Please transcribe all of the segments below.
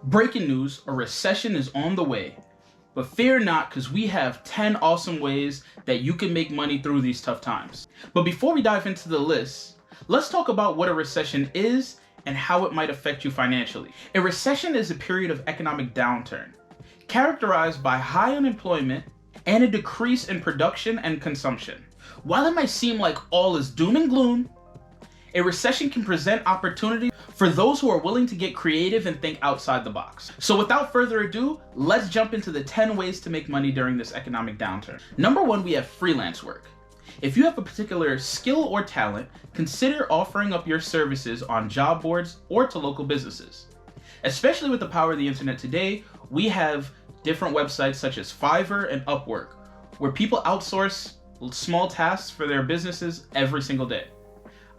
Breaking news, a recession is on the way. But fear not, because we have 10 awesome ways that you can make money through these tough times. But before we dive into the list, let's talk about what a recession is and how it might affect you financially. A recession is a period of economic downturn, characterized by high unemployment and a decrease in production and consumption. While it might seem like all is doom and gloom, a recession can present opportunity for those who are willing to get creative and think outside the box. So without further ado, let's jump into the 10 ways to make money during this economic downturn. Number 1, we have freelance work. If you have a particular skill or talent, consider offering up your services on job boards or to local businesses. Especially with the power of the internet today, we have different websites such as Fiverr and Upwork, where people outsource small tasks for their businesses every single day.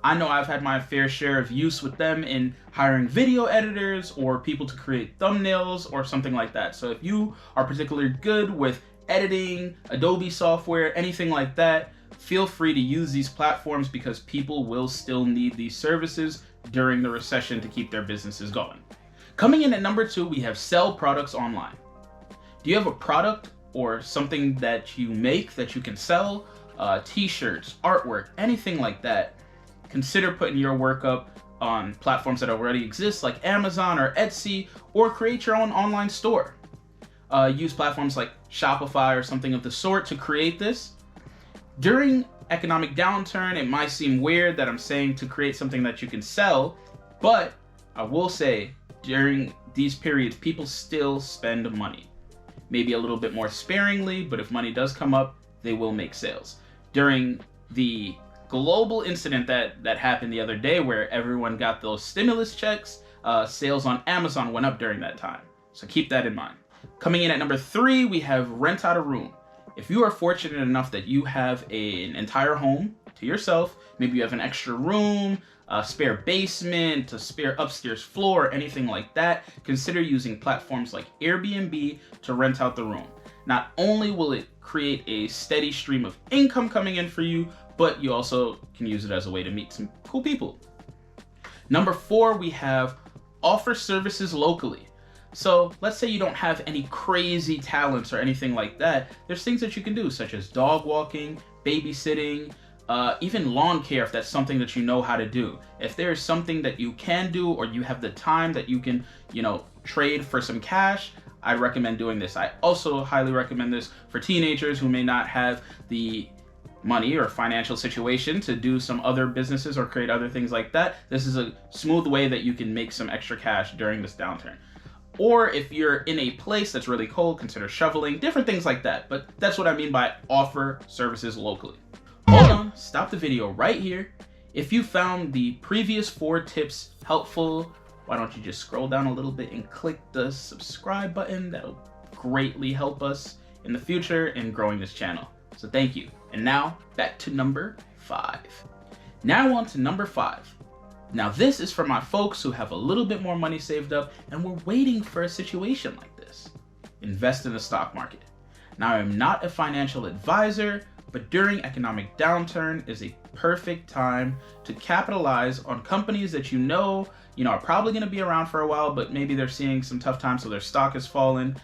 I know I've had my fair share of use with them in hiring video editors or people to create thumbnails or something like that. So if you are particularly good with editing, Adobe software, anything like that, feel free to use these platforms because people will still need these services during the recession to keep their businesses going. Coming in at number 2, we have sell products online. Do you have a product or something that you make that you can sell? T-shirts, artwork, anything like that. Consider putting your work up on platforms that already exist like Amazon or Etsy, or create your own online store. Use platforms like Shopify or something of the sort to create this. During economic downturn, it might seem weird that I'm saying to create something that you can sell, but I will say during these periods, people still spend money. Maybe a little bit more sparingly, but if money does come up, they will make sales. During the global incident that happened the other day where everyone got those stimulus checks, sales on Amazon went up during that time. So keep that in mind. Coming in at number 3, we have rent out a room. If you are fortunate enough that you have an entire home to yourself, maybe you have an extra room, a spare basement, a spare upstairs floor, anything like that, consider using platforms like Airbnb to rent out the room. Not only will it create a steady stream of income coming in for you, but you also can use it as a way to meet some cool people. Number 4, we have offer services locally. So let's say you don't have any crazy talents or anything like that. There's things that you can do, such as dog walking, babysitting, even lawn care if that's something that you know how to do. If there's something that you can do or you have the time that you can, trade for some cash, I recommend doing this. I also highly recommend this for teenagers who may not have the money or financial situation to do some other businesses or create other things like that. This is a smooth way that you can make some extra cash during this downturn. Or if you're in a place that's really cold, consider shoveling, different things like that. But that's what I mean by offer services locally. Hold on, stop the video right here. If you found the previous 4 tips helpful, why don't you just scroll down a little bit and click the subscribe button? That'll greatly help us in the future in growing this channel. So thank you. And now back to number 5. Now on to number 5. Now this is for my folks who have a little bit more money saved up and we're waiting for a situation like this. Invest in the stock market. Now I'm not a financial advisor, but during economic downturn is a perfect time to capitalize on companies that you know are probably going to be around for a while, but maybe they're seeing some tough times so their stock has fallen.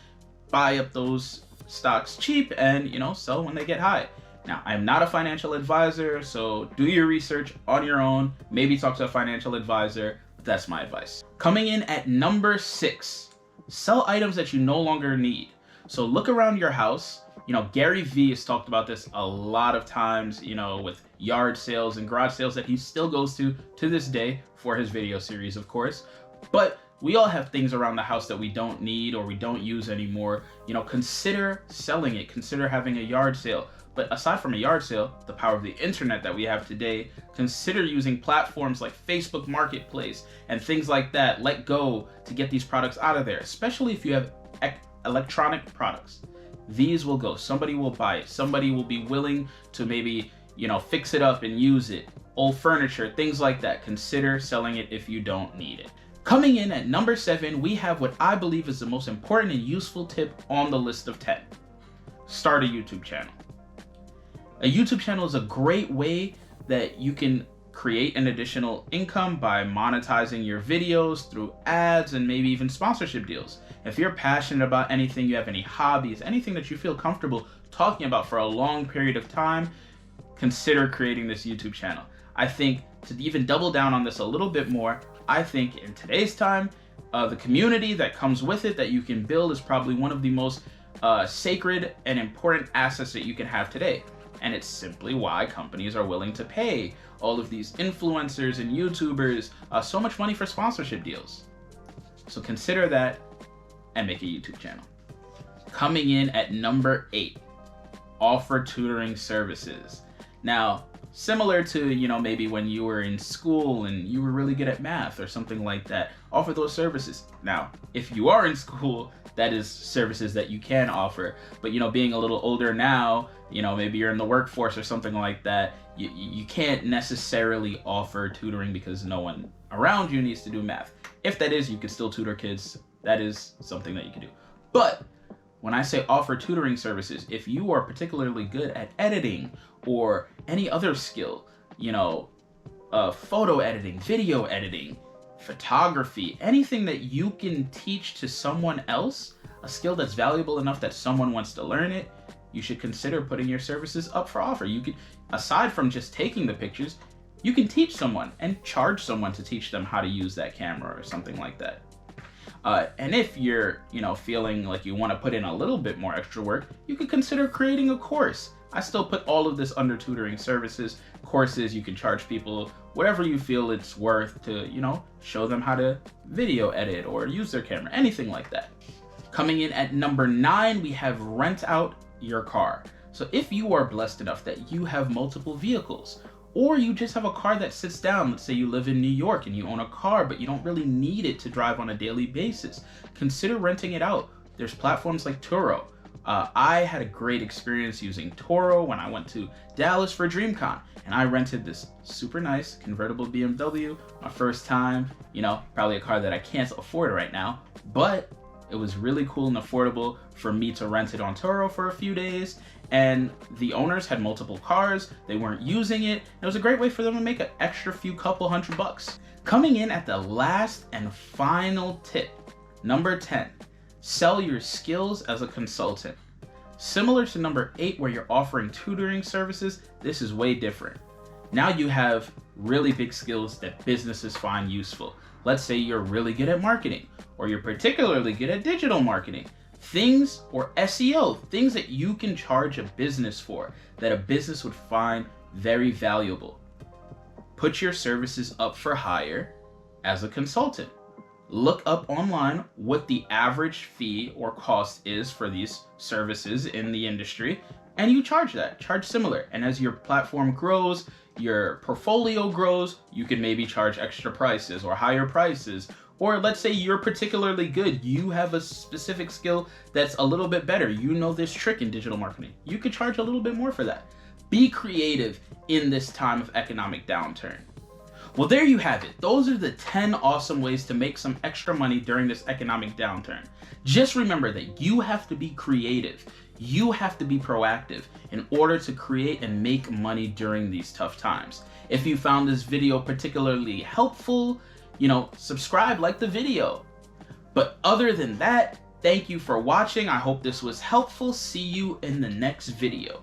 Buy up those stocks cheap and sell when they get high. Now, I'm not a financial advisor, so do your research on your own. Maybe talk to a financial advisor, but that's my advice. Coming in at number 6, sell items that you no longer need. So look around your house. Gary Vee has talked about this a lot of times, with yard sales and garage sales that he still goes to this day for his video series, of course. But we all have things around the house that we don't need or we don't use anymore. Consider selling it. Consider having a yard sale. But aside from a yard sale, the power of the internet that we have today, consider using platforms like Facebook Marketplace and things like that. Let go to get these products out of there, especially if you have electronic products. These will go. Somebody will buy it. Somebody will be willing to maybe, fix it up and use it. Old furniture, things like that. Consider selling it if you don't need it. Coming in at number 7, we have what I believe is the most important and useful tip on the list of 10. Start a YouTube channel. A YouTube channel is a great way that you can create an additional income by monetizing your videos through ads and maybe even sponsorship deals. If you're passionate about anything, you have any hobbies, anything that you feel comfortable talking about for a long period of time, consider creating this YouTube channel. I think to even double down on this a little bit more, I think in today's time, the community that comes with it that you can build is probably one of the most sacred and important assets that you can have today. And it's simply why companies are willing to pay all of these influencers and YouTubers so much money for sponsorship deals. So consider that and make a YouTube channel. Coming in at number 8, offer tutoring services. Now, similar to, maybe when you were in school and you were really good at math or something like that, offer those services. Now, if you are in school, that is services that you can offer. But, being a little older now, maybe you're in the workforce or something like that, you can't necessarily offer tutoring because no one around you needs to do math. If that is, you can still tutor kids. That is something that you can do. But when I say offer tutoring services, if you are particularly good at editing or any other skill, photo editing, video editing, photography, anything that you can teach to someone else, a skill that's valuable enough that someone wants to learn it, you should consider putting your services up for offer. You could, aside from just taking the pictures, you can teach someone and charge someone to teach them how to use that camera or something like that. And if you're, feeling like you want to put in a little bit more extra work, you could consider creating a course. I still put all of this under tutoring services. Courses, you can charge people whatever you feel it's worth to, show them how to video edit or use their camera, anything like that. Coming in at number 9, we have rent out your car. So if you are blessed enough that you have multiple vehicles, or you just have a car that sits down, let's say you live in New York and you own a car, but you don't really need it to drive on a daily basis, consider renting it out. There's platforms like Turo. I had a great experience using Turo when I went to Dallas for DreamCon, and I rented this super nice convertible BMW, my first time, probably a car that I can't afford right now, but it was really cool and affordable for me to rent it on Turo for a few days. And the owners had multiple cars, they weren't using it. It was a great way for them to make an extra few couple $100. Coming in at the last and final tip, number 10, sell your skills as a consultant. Similar to number 8 where you're offering tutoring services, this is way different. Now you have really big skills that businesses find useful. Let's say you're really good at marketing, or you're particularly good at digital marketing. Things, or SEO, things that you can charge a business for, that a business would find very valuable. Put your services up for hire as a consultant. Look up online what the average fee or cost is for these services in the industry, and you charge that. Charge similar. And as your platform grows, your portfolio grows, you can maybe charge extra prices or higher prices. Or let's say you're particularly good, you have a specific skill that's a little bit better, you know this trick in digital marketing, you could charge a little bit more for that. Be creative in this time of economic downturn. Well, there you have it. Those are the 10 awesome ways to make some extra money during this economic downturn. Just remember that you have to be creative. You have to be proactive in order to create and make money during these tough times. If you found this video particularly helpful, subscribe, like the video. But other than that, thank you for watching. I hope this was helpful. See you in the next video.